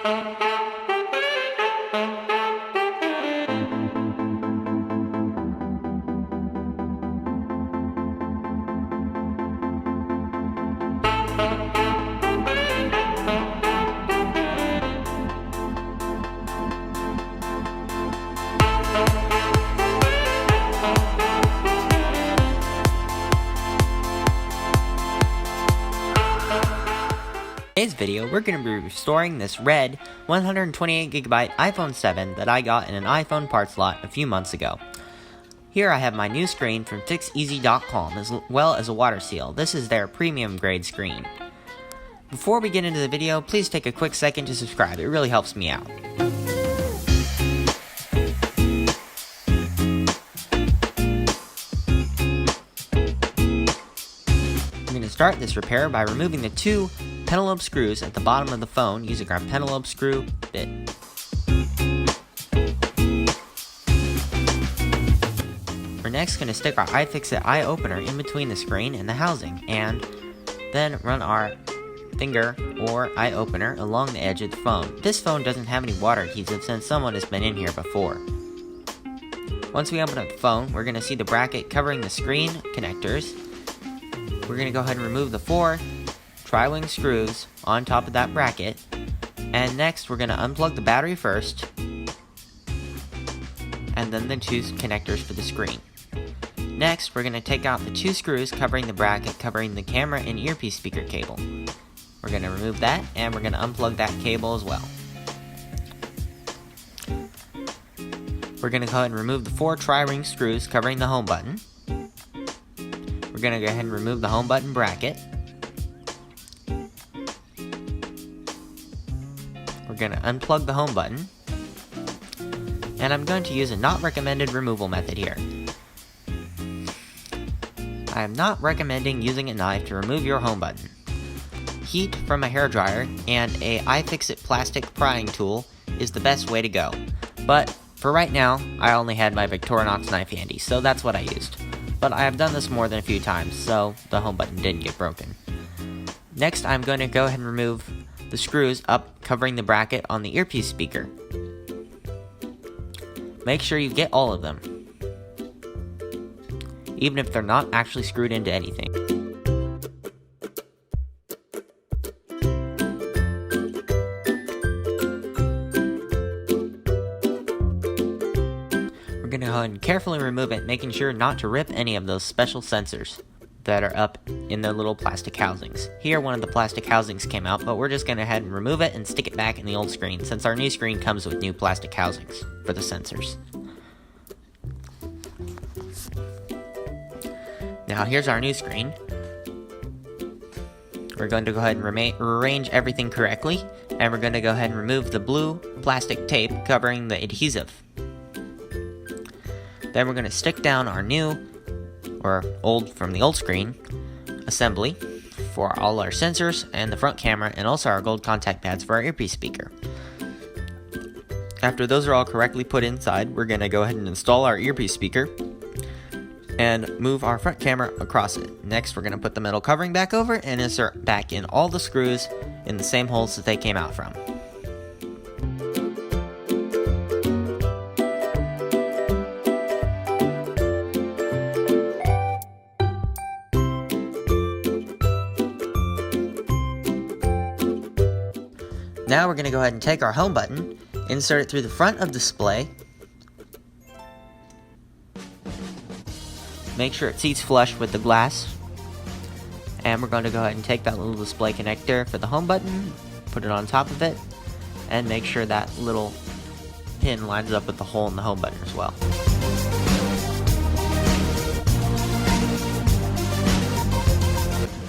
In today's video, we're going to be restoring this red 128GB iPhone 7 that I got in an iPhone parts lot a few months ago. Here I have my new screen from fixeasy.com as well as a water seal. This is their premium grade screen. Before we get into the video, please take a quick second to subscribe. It really helps me out. I'm going to start this repair by removing the two pentalobe screws at the bottom of the phone using our pentalobe screw bit. We're next going to stick our iFixit eye opener in between the screen and the housing, and then run our finger or eye opener along the edge of the phone. This phone doesn't have any water adhesive since someone has been in here before. Once we open up the phone, we're going to see the bracket covering the screen connectors. We're going to go ahead and remove the four tri-wing screws on top of that bracket, and next we're going to unplug the battery first, and then the two connectors for the screen. Next, we're going to take out the two screws covering the bracket covering the camera and earpiece speaker cable. We're going to remove that, and we're going to unplug that cable as well. We're going to go ahead and remove the four tri-ring screws covering the home button. We're going to go ahead and remove the home button bracket. We're going to unplug the home button, and I'm going to use a not recommended removal method here. I am not recommending using a knife to remove your home button. Heat from a hairdryer and a iFixit plastic prying tool is the best way to go, but for right now I only had my Victorinox knife handy, so that's what I used. But I have done this more than a few times, so the home button didn't get broken. Next, I'm going to go ahead and remove the screws up covering the bracket on the earpiece speaker. Make sure you get all of them, even if they're not actually screwed into anything. We're going to go ahead and carefully remove it, making sure not to rip any of those special sensors that are up in the little plastic housings. Here, one of the plastic housings came out, but we're just going to head and remove it and stick it back in the old screen, since our new screen comes with new plastic housings for the sensors. Now here's our new screen. We're going to go ahead and arrange everything correctly, and we're going to go ahead and remove the blue plastic tape covering the adhesive. Then we're going to stick down our new, or old from the old screen, assembly for all our sensors and the front camera, and also our gold contact pads for our earpiece speaker. After those are all correctly put inside, we're going to go ahead and install our earpiece speaker and move our front camera across it. Next, we're going to put the metal covering back over and insert back in all the screws in the same holes that they came out from. Now we're going to go ahead and take our home button, insert it through the front of the display, make sure it seats flush with the glass, and we're going to go ahead and take that little display connector for the home button, put it on top of it, and make sure that little pin lines up with the hole in the home button as well.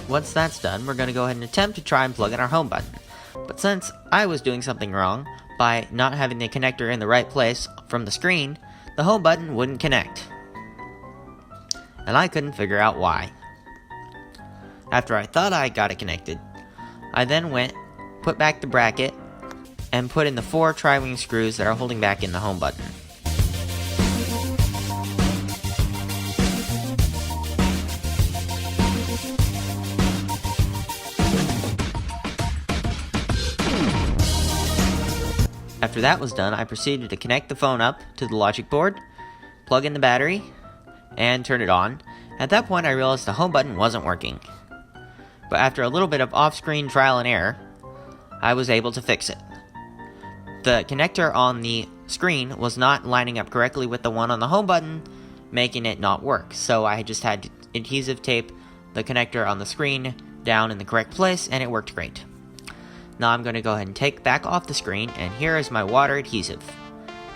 Once that's done, we're going to go ahead and attempt to try and plug in our home button. But since I was doing something wrong by not having the connector in the right place from the screen, the home button wouldn't connect. And I couldn't figure out why. After I thought I got it connected, I then went, put back the bracket, and put in the 4 tri-wing screws that are holding back in the home button. After that was done, I proceeded to connect the phone up to the logic board, plug in the battery, and turn it on. At that point, I realized the home button wasn't working. But after a little bit of off-screen trial and error, I was able to fix it. The connector on the screen was not lining up correctly with the one on the home button, making it not work. So I just had to adhesive tape the connector on the screen down in the correct place, and it worked great. Now I'm going to go ahead and take back off the screen, and here is my water adhesive.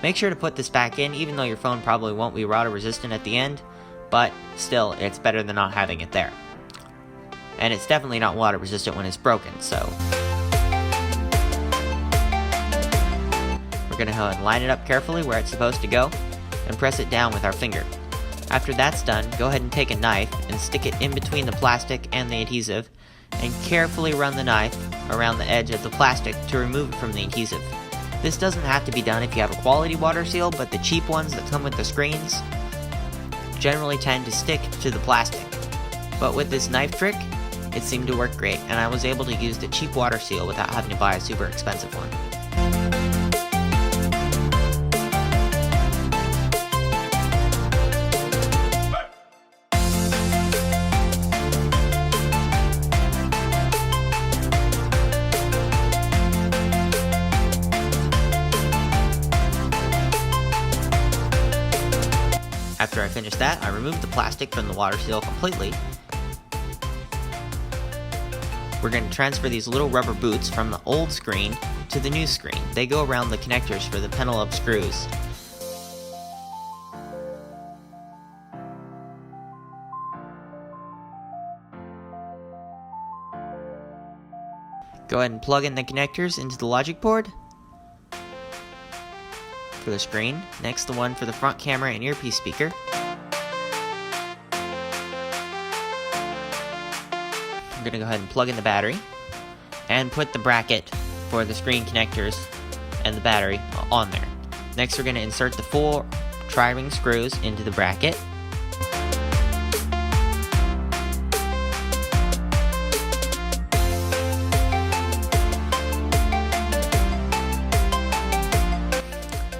Make sure to put this back in, even though your phone probably won't be water resistant at the end, but still, it's better than not having it there. And it's definitely not water resistant when it's broken, so we're going to go ahead and line it up carefully where it's supposed to go, and press it down with our finger. After that's done, go ahead and take a knife and stick it in between the plastic and the adhesive, and carefully run the knife around the edge of the plastic to remove it from the adhesive. This doesn't have to be done if you have a quality water seal, but the cheap ones that come with the screens generally tend to stick to the plastic. But with this knife trick, it seemed to work great, and I was able to use the cheap water seal without having to buy a super expensive one. After I finished that, I removed the plastic from the water seal completely. We're going to transfer these little rubber boots from the old screen to the new screen. They go around the connectors for the penelope screws. Go ahead and plug in the connectors into the logic board for the screen. Next, the one for the front camera and earpiece speaker. I'm going to go ahead and plug in the battery and put the bracket for the screen connectors and the battery on there. Next, we're going to insert the 4 tri-ring screws into the bracket.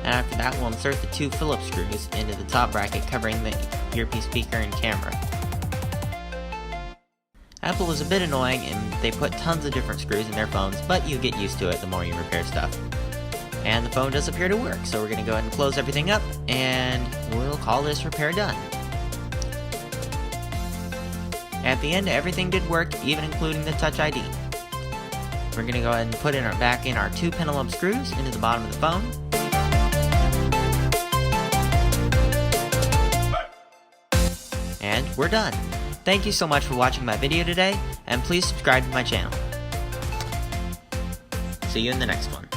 And after that, we'll insert the 2 Phillips screws into the top bracket covering the earpiece speaker and camera. Apple is a bit annoying and they put tons of different screws in their phones, but you get used to it the more you repair stuff. And the phone does appear to work, so we're going to go ahead and close everything up, and we'll call this repair done. At the end, everything did work, even including the Touch ID. We're going to go ahead and put back in our 2 penelope screws into the bottom of the phone. And we're done. Thank you so much for watching my video today, and please subscribe to my channel. See you in the next one.